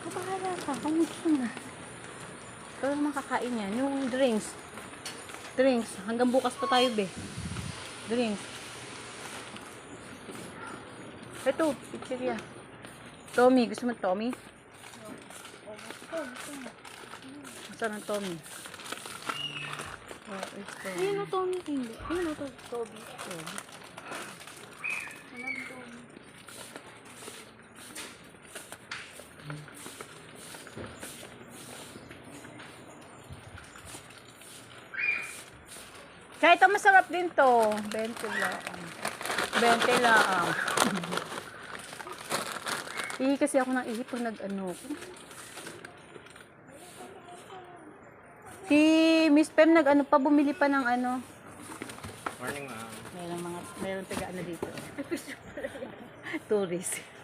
Bahala ka kung gusto mo. Ikaw naman kakain yan. Yung drinks. Drinks. Hanggang bukas pa tayo, be. Drinks. Ito, pizzeria. Tommy. Gusto mo Tommy? Saan ang Tommy? Oh, ito. Ayun o, Tommy. Hindi. Ayun o, Toby. Tommy. Walang Tommy. Kaya ito masarap din to. 20 lang. 20 lang. Ihi kasi ako ng ihi pag nag-ano. Si Miss Pem nag-ano pa, bumili pa ng ano. Morning, ma'am. Meron taga ano dito. Tourist.